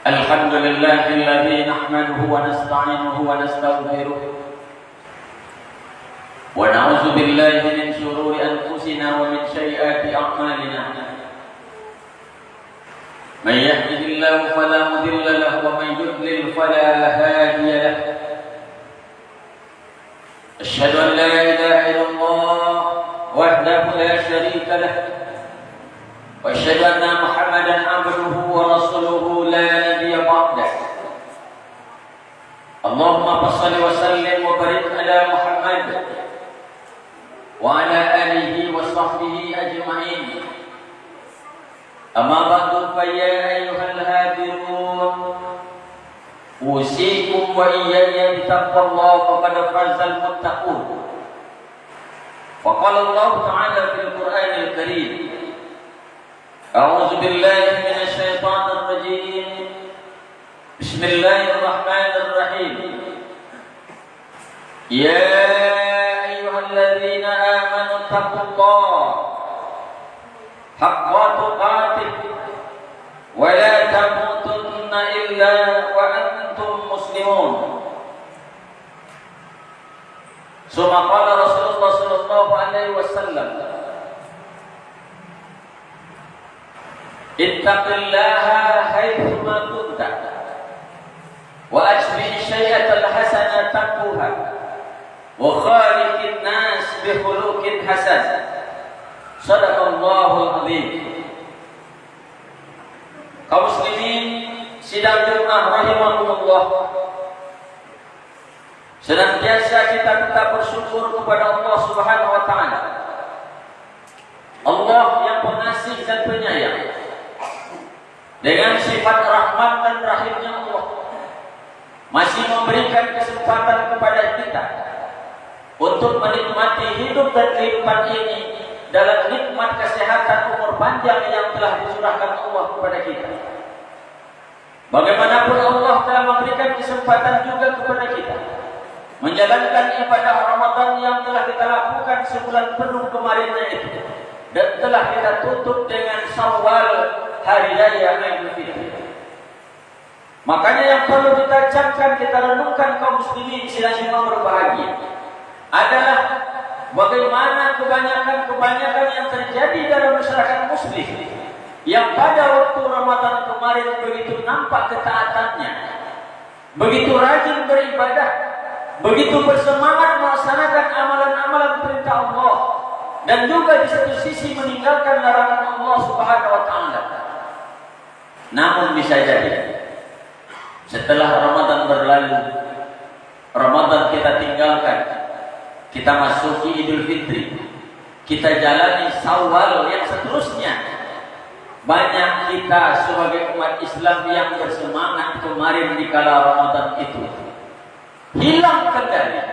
الحمد لله الذي نحمده ونستعينه ونستغفره ونعوذ بالله من شرور أنفسنا ومن سيئات أعمالنا من يهده الله فلا مضل له ومن يضلل فلا هادي له أشهد أن لا إله إلا الله وحده لا شريك له وأشهد أن محمدا عبده ورسوله لا نبي بعده اللهم صل وسلم وبارك على محمد وعلى آله وصحبه أجمعين أما بعد فيا أيها الهادرون أوصيكم وإياي بتقوى الله فقد فاز المتقون وقال الله تعالى في القرآن الكريم أعوذ بالله من الشيطان الرجيم بسم الله الرحمن الرحيم يا أيها الذين آمنوا اتقوا الله حق تقاته ولا تموتن إلا وأنتم مسلمون ثم قال رسول الله صلى الله عليه وسلم اتق الله حيثما كنت وأشبه الشيئة الحسنة تقوها وخالق الناس بخلق حسن صدق الله العظيم. Kaum muslimin sidang jemaah rahimahumullah, senantiasa kita tetap bersyukur kepada Allah Subhanahu wa taala. Allah yang pengasih dan penyayang, dengan sifat rahmat dan rahimnya Allah masih memberikan kesempatan kepada kita untuk menikmati hidup dan kehidupan ini dalam nikmat kesehatan umur panjang yang telah dicurahkan Allah kepada kita. Bagaimanapun Allah telah memberikan kesempatan juga kepada kita menjalankan ibadah Ramadan yang telah kita lakukan sebulan penuh kemarin itu, dan telah kita tutup dengan Syawal, hari raya Idul Fitri. Makanya yang perlu kita camkan, kita renungkan kaum muslimin sidang yang berbahagia adalah bagaimana kebanyakan yang terjadi dalam masyarakat muslim yang pada waktu Ramadan kemarin begitu nampak ketaatannya, begitu rajin beribadah, begitu bersemangat melaksanakan amalan-amalan perintah Allah, dan juga di satu sisi meninggalkan larangan Allah Subhanahu wa taala. Namun bisa jadi setelah Ramadan berlalu, Ramadan kita tinggalkan, kita masuki Idul Fitri, kita jalani Syawal yang seterusnya, banyak kita sebagai umat Islam yang bersemangat kemarin di kala Ramadan itu hilang kendali,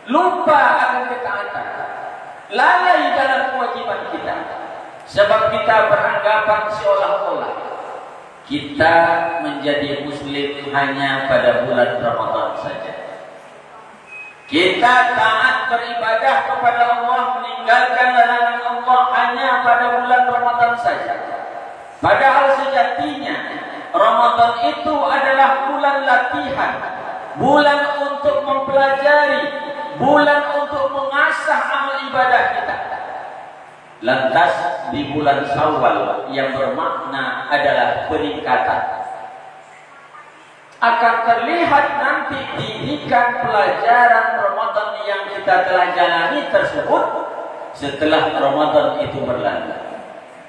lupa akan ketaatan, lalai dalam kewajiban kita, sebab kita beranggapan seolah-olah kita menjadi muslim hanya pada bulan Ramadan saja. Kita taat beribadah kepada Allah, meninggalkan larangan Allah hanya pada bulan Ramadan saja. Padahal sejatinya Ramadan itu adalah bulan latihan, bulan untuk mempelajari, bulan untuk mengasah amal ibadah kita. Lantas di bulan Syawal yang bermakna adalah peningkatan, akan terlihat nanti didikan pelajaran Ramadan yang kita telah jalani tersebut setelah Ramadan itu berlalu,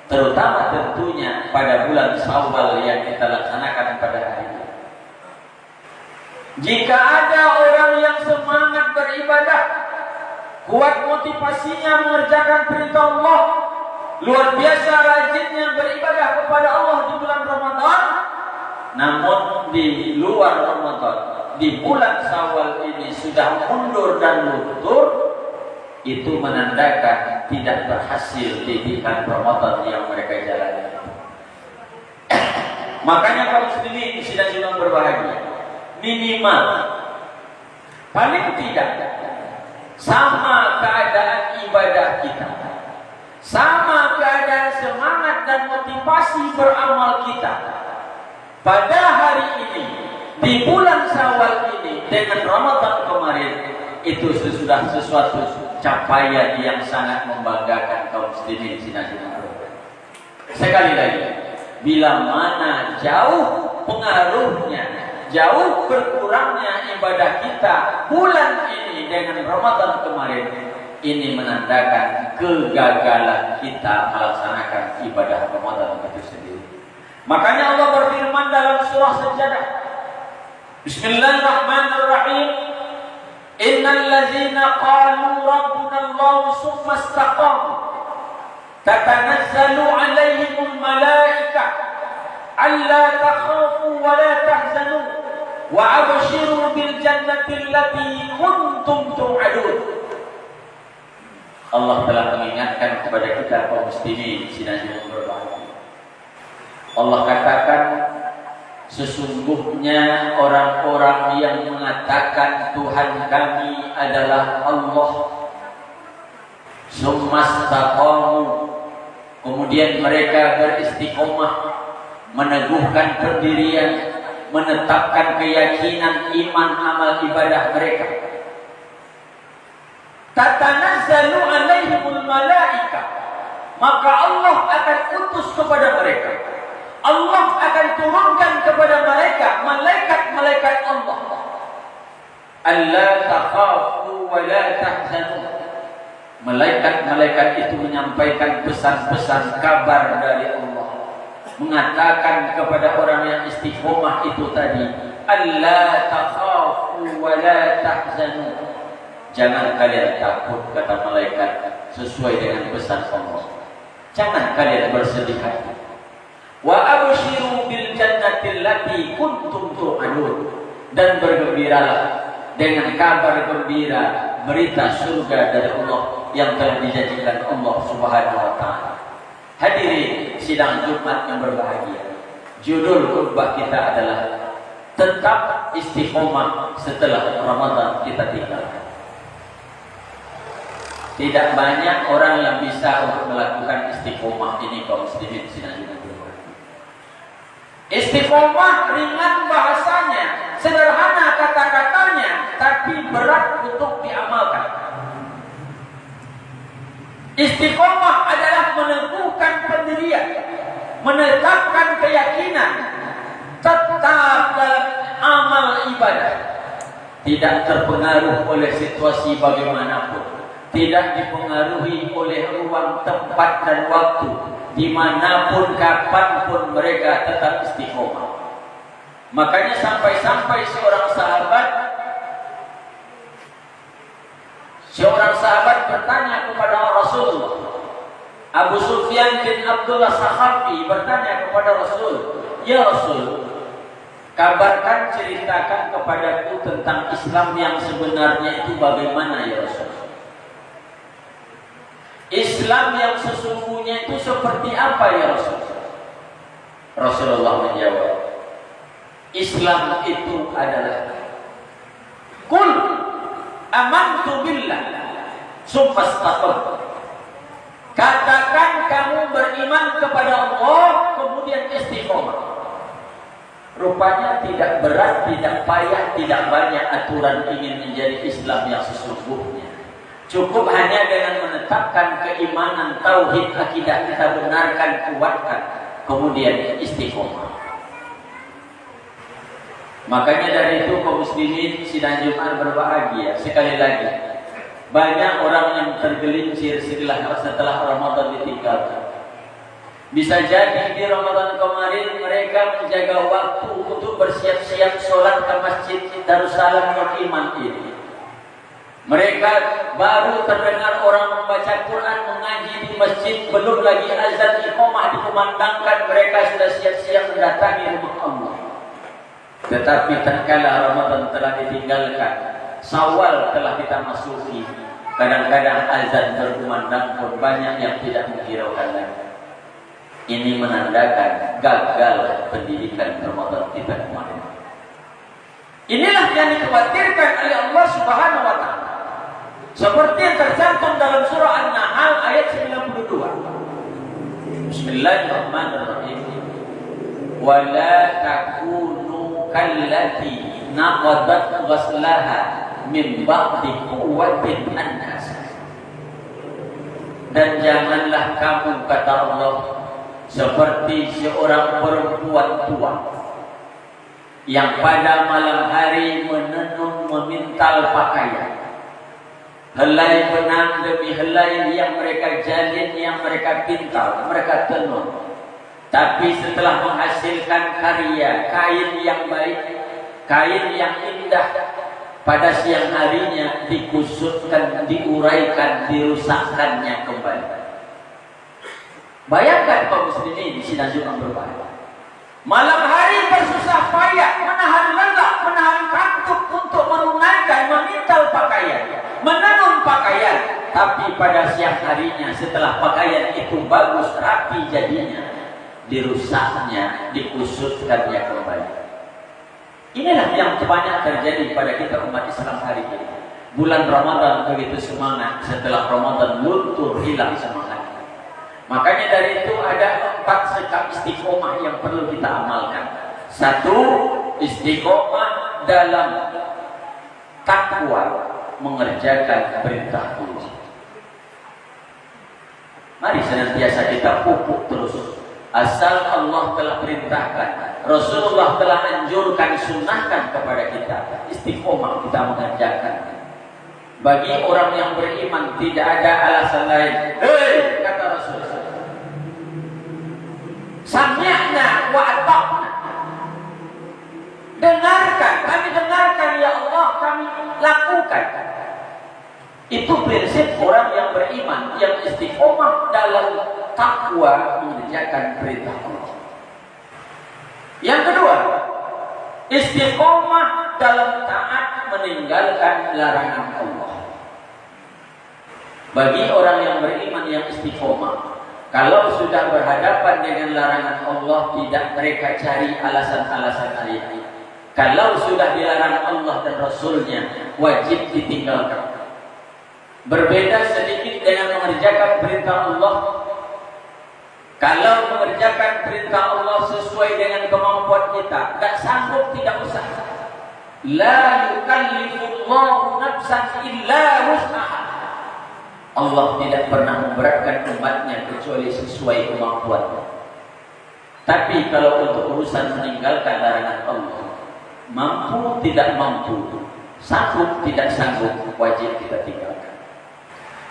terutama tentunya pada bulan Syawal yang kita laksanakan pada hari ini. Jika ada orang yang semangat beribadah, kuat motivasinya mengerjakan perintah Allah, luar biasa rajinnya beribadah kepada Allah di bulan Ramadan, namun di luar Ramadan, di bulan Syawal ini sudah mundur dan luntur, itu menandakan tidak berhasil didikan Ramadan yang mereka jalani. Makanya kaum muslimin sidang berbahagia, minimal paling tidak sama keadaan ibadah kita, sama keadaan semangat dan motivasi beramal kita pada hari ini, di bulan Syawal ini, dengan Ramadan kemarin, itu sudah sesuatu capaian yang sangat membanggakan kaum muslimin sinajungan. Sekali lagi, bila mana jauh pengaruhnya, jauh berkurangnya ibadah kita bulan ini dengan Ramadan kemarin, ini menandakan kegagalan kita melaksanakan ibadah Ramadan itu sendiri. Makanya Allah berfirman dalam surah Sajadah, Bismillahirrahmanirrahim, Innal ladzina qalu rabbuna Allah summa istaqamu tatanazzalu alaihimul malaikah alla takhafu wa la tahzanu wa abshiru bil jannati allati kuntum tu'adun. Allah telah mengingatkan kepada kita kaum muslimin sinajungan berbahagia. Allah katakan, sesungguhnya orang-orang yang mengatakan Tuhan kami adalah Allah, sumastaqamu, kemudian mereka beristiqomah, meneguhkan pendirian, menetapkan keyakinan iman amal ibadah mereka. Tatanazzalu alaihimul malaikah, maka Allah akan utus kepada mereka, Allah akan turunkan kepada mereka malaikat-malaikat Allah, alla takhafu wa la tahzanu. Malaikat-malaikat itu menyampaikan pesan-pesan kabar dari Allah, mengatakan kepada orang yang istiqomah itu tadi, alla takhafu wa la tahzanu, jangan kalian takut, kata malaikat, sesuai dengan pesan Allah. Jangan kalian bersedih hati. Wa abshiru bil jannati allati kuntum tu'adun, dan bergembiralah dengan kabar gembira, berita surga dari Allah yang telah dijanjikan Allah Subhanahu wa taala. Hadirin sidang Jumat yang berbahagia, judul khutbah kita adalah tetap istiqomah setelah Ramadan kita tinggalkan. Tidak banyak orang yang bisa untuk melakukan istiqomah ini kaum muslimin sinajungan. Istiqomah ringan bahasanya, sederhana kata-katanya, tapi berat untuk diamalkan. Istiqomah adalah meneguhkan pendirian, menetapkan keyakinan, tetap dalam amal ibadah, tidak terpengaruh oleh situasi bagaimanapun, tidak dipengaruhi oleh ruang, tempat, dan waktu, dimanapun, kapanpun mereka tetap istiqomah. Makanya sampai-sampai seorang sahabat bertanya kepada Rasulullah. Abu Sufyan bin Abdullah Sakhafi bertanya kepada Rasul, ya Rasul, kabarkan, ceritakan kepadaku tentang Islam yang sebenarnya itu bagaimana ya Rasul? Islam yang sesungguhnya itu seperti apa ya Rasul? Rasulullah menjawab, Islam itu adalah Qul amantu billah summa istaqim. Katakan kamu beriman kepada Allah, kemudian istiqomah. Rupanya tidak berat, tidak payah, tidak banyak aturan ingin menjadi Islam yang sesungguhnya. Cukup hanya dengan menetapkan keimanan, tauhid, akidah kita benarkan, kuatkan, kemudian istiqomah. Makanya dari itu kaum muslimin sidang Jumat berbahagia. Sekali lagi, banyak orang yang tergelincir setelah Ramadan ditinggalkan. Bisa jadi di Ramadan kemarin mereka menjaga waktu untuk bersiap-siap sholat ke Masjid Darussalam Nur Iman ini. Mereka baru terdengar orang membaca Quran, mengaji di masjid, belum lagi azan iqamah dikumandangkan, mereka sudah siap-siap mendatangi rumah Allah. Tetapi tatkala Ramadan telah ditinggalkan, Syawal telah kita masuki, kadang-kadang azan berkumandang pun banyak yang tidak menghiraukan lagi. Ini menandakan gagal pendidikan Ramadan kita kemarin. Inilah yang dikhawatirkan oleh Allah Subhanahu wa taala. Seperti yang tercantum dalam surah An-Nahl ayat 92. Bismillahirrahmanirrahim. wala takunu kallati naqadat ghaslaha min ba'di quwwatin annas. Dan janganlah kamu, kata Allah, seperti seorang perempuan tua yang pada malam hari menenun memintal pakaian. Helai benang demi helai yang mereka jalin, yang mereka pintal, mereka tenun. Tapi setelah menghasilkan karya kain yang baik, kain yang indah, pada siang harinya dikusutkan, diuraikan, dirusakkannya kembali. Bayangkan kaum muslimin di sini juga berbahaya. Malam hari bersusah payah, menahan lelah, menahan kantuk untuk menunaikan, memintal pakaian, menenun pakaian. Tapi pada siang harinya setelah pakaian itu bagus, rapi jadinya, dirusaknya, dikusutkannya kembali. Inilah yang banyak terjadi pada kita umat Islam hari ini. Bulan Ramadan begitu semangat, setelah Ramadan luntur, hilang semangat. Makanya dari itu ada 4 sikap istiqomah yang perlu kita amalkan. 1, istiqomah dalam takwa, mengerjakan perintah Allah. Mari senantiasa kita pupuk terus. Asal Allah telah perintahkan, Rasulullah telah anjurkan, sunnahkan kepada kita, istiqomah kita mengerjakan. Bagi orang yang beriman tidak ada alasan lain. Hei, kata Rasulullah, sami'na wa ata'na. Dengarkan, kami dengarkan ya Allah, kami lakukan. Itu prinsip orang yang beriman, yang istiqomah dalam takwa, mengerjakan perintah Allah. Yang kedua, istiqomah dalam taat, meninggalkan larangan Allah. Bagi orang yang beriman yang istiqomah, kalau sudah berhadapan dengan larangan Allah, tidak mereka cari alasan-alasan lain. Kalau sudah dilarang Allah dan Rasulnya, wajib ditinggalkan. Berbeda sedikit dengan mengerjakan perintah Allah. Kalau mengerjakan perintah Allah sesuai dengan kemampuan kita, tak sanggup, tidak usah. La yukallifullahu nafsan illa wus'aha. Allah tidak pernah memberatkan umatnya kecuali sesuai kemampuannya. Tapi kalau untuk urusan meninggalkan larangan Allah, mampu tidak mampu, sanggup tidak sanggup, wajib kita tinggalkan.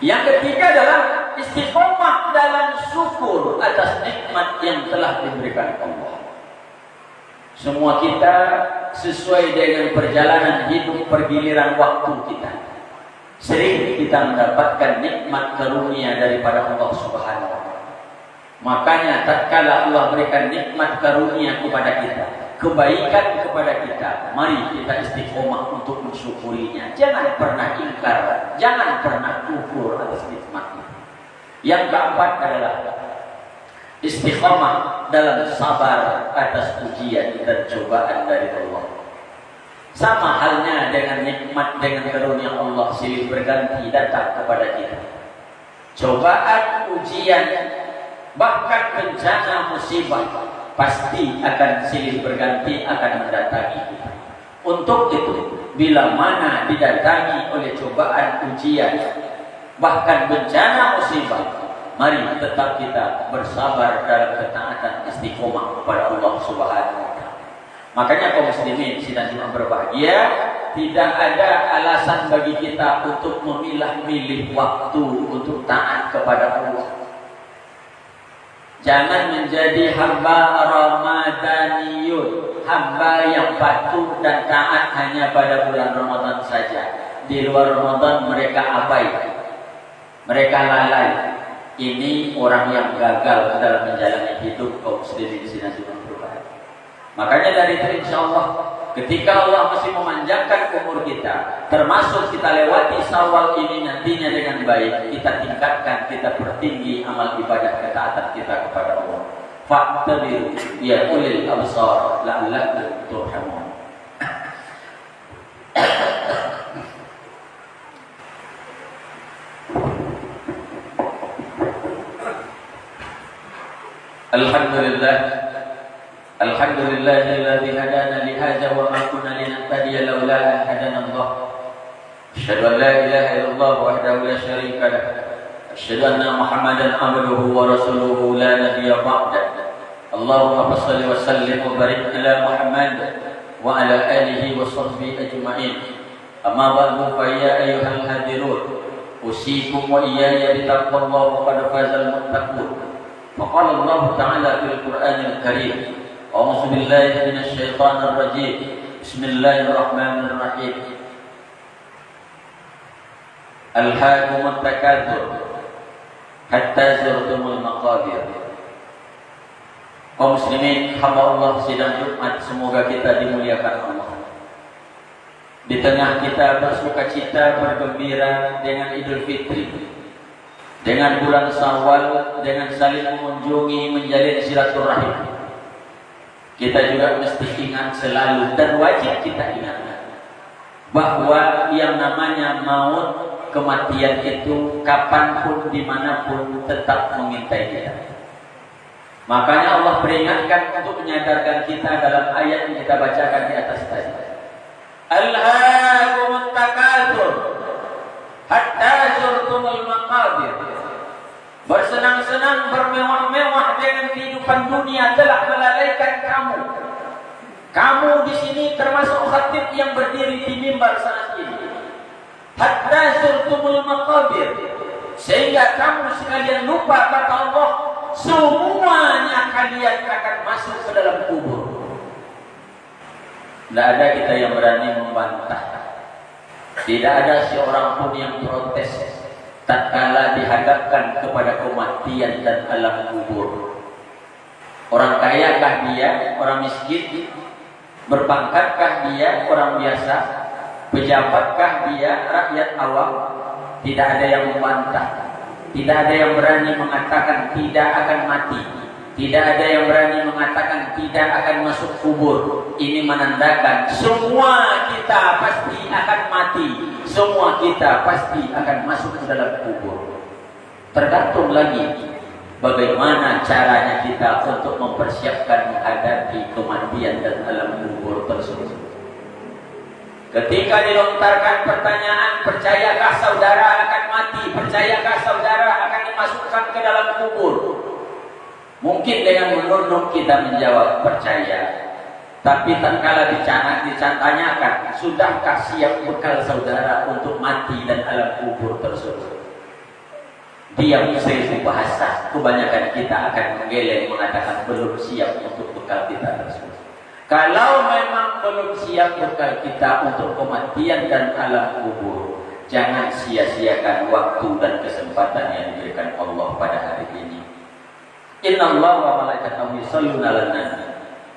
Yang ketiga adalah istiqomah dalam syukur atas nikmat yang telah diberikan Allah. Semua kita sesuai dengan perjalanan hidup pergiliran waktu kita. Sering kita mendapatkan nikmat karunia daripada Allah Subhanahu wa Ta'ala. Makanya tatkala Allah berikan nikmat karunia kepada kita, kebaikan kepada kita, mari kita istiqomah untuk mensyukurinya. Jangan pernah ingkar, jangan pernah kufur atas nikmat itu. Yang keempat adalah istiqomah dalam sabar atas ujian dan cobaan dari Allah. Sama halnya dengan nikmat, dengan karunia Allah silih berganti datang kepada kita. Cobaan, ujian, bahkan bencana, musibah pasti akan silih berganti, akan mendatangi kita. Untuk itu, bila mana didatangi oleh cobaan, ujian, bahkan bencana, musibah, mari tetap kita bersabar dalam ketaatan istiqomah kepada Allah Subhanahu wa Ta'ala. Makanya kaum muslimin sidang Jumat berbahagia, tidak ada alasan bagi kita untuk memilah-milih waktu untuk taat kepada Allah. Jangan menjadi hamba Ramadaniyun, hamba yang patuh dan taat hanya pada bulan Ramadan saja. Di luar Ramadan mereka abai, mereka lalai. Ini orang yang gagal dalam menjalani hidup kaum muslimin sidang Jumat berbahagia. Makanya dari itu insya Allah, ketika Allah masih memanjangkan umur kita, termasuk kita lewati Syawal ini nantinya dengan baik, kita tingkatkan, kita pertinggi amal ibadah ketaatan kita kepada Allah. Fa'tabiru ya ulil absar la'allakum turhamun. Alhamdulillah, Alhamdulillahilladzi hadana li hadza wa ma kunna linahtadiya laula an hadana Allah. Asyhadu an la ilaha illallah wahdahu la syarika lah. Asyhadu anna Muhammadan abduhu wa rasuluhu la nabiyya ba'da. Allahumma shalli wa sallim wa barik ala Muhammad wa ala alihi wa sahbihi ajma'in. Amma ba'du fa ya ayyuhal hadirun usikum wa iyaya bitaqwallahi wa qad fazal muttaqun. Faqala Allah ta'ala fil Qur'anil Karim. A'udzu billahi minasy syaithanir rajim. Bismillahirrahmanirrahim. Alhaakumut takatsur hatta zurtumul maqabir. Kaum muslimin, hamba Allah sidang Jumat, semoga kita dimuliakan Allah. Di tengah kita bersuka cita, bergembira dengan Idul Fitri, dengan bulan Syawal, dengan saling mengunjungi, menjalin silaturahim, kita juga mesti ingat selalu dan wajib kita ingat bahwa yang namanya maut, kematian itu kapanpun, dimanapun tetap mengintai kita. Makanya Allah peringatkan untuk menyadarkan kita dalam ayat yang kita bacakan di atas tadi. Alhaakumut takatsur hatta zurtumul maqabir. Bersenang-senang, bermewah-mewah dengan kehidupan dunia telah melalaikan kamu. Kamu di sini termasuk khatib yang berdiri di mimbar saat ini. Hatta zurtumul maqabir, sehingga kamu sekalian lupa kata Allah, semuanya kalian akan masuk ke dalam kubur. Tidak ada kita yang berani membantah. Tidak ada seorang pun yang protes tatkala dihadapkan kepada kematian dan alam kubur. Orang kayakah dia, orang miskin, berpangkatkah dia, orang biasa, pejabatkah dia, rakyat awam? Tidak ada yang membantah. Tidak ada yang berani mengatakan tidak akan mati. Tidak ada yang berani mengatakan tidak akan masuk kubur. Ini menandakan semua kita pasti akan mati. Semua kita pasti akan masuk ke dalam kubur. Tergantung lagi bagaimana caranya kita untuk mempersiapkan menghadapi kematian dan alam kubur tersebut. Ketika dilontarkan pertanyaan, percayakah saudara akan mati? Percayakah saudara akan dimasukkan ke dalam kubur? Mungkin dengan menunduk kita menjawab percaya. Tapi tatkala ditanyakan, sudahkah siap bekal saudara untuk mati dan alam kubur tersebut? Diam seribu bahasa, kebanyakan kita akan menggeleng mengatakan belum siap untuk bekal kita tersebut. Kalau memang belum siap bekal kita untuk kematian dan alam kubur, jangan sia-siakan waktu dan kesempatan yang diberikan Allah pada hari ini. Innallaha wa malaikatahu yusholluna 'alan nabi.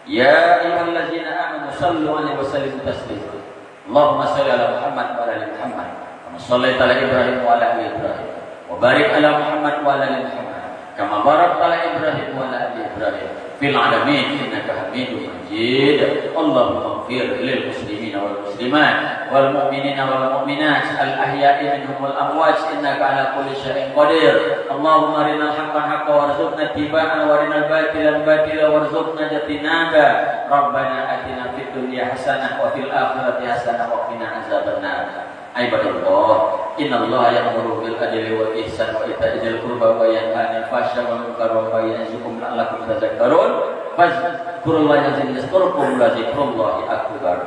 Ya ayyuhallazina amanu shallu 'alaihi wa sallimu taslima. Allahumma shalli 'ala Muhammad wa 'ala ali Muhammad. Kama shallaita 'ala Ibrahim wa 'ala ali Ibrahim. Wa barik 'ala Muhammad wa 'ala ali Muhammad. Kama barakta 'ala Ibrahim wa 'ala ali Ibrahim fil 'alamin innaka Hamidum Majid. Allahumma ighfir lil muslimina wal muslimat wal mu'minina wal mu'minat al ahya'i minhum wal amwat innaka 'ala kulli syai'in qadir. Allahumma arinal haqqan haqqan warzuqna ittiba'ahu wa arinal batilan batilan warzuqna ijtinaba. Rabbana atina fid dunya hasanah wa fil akhirati hasanah wa qina azabannar. Ibadallah, innallaha ya'muru bil adli wal ihsan wa ita'i dzil qurba wa yanha 'anil fahsya'i wal munkari wa ya'izukum la'allakum tadhakkarun. Fadhkurullaha yazkurkum wa dzikrullahi akbar.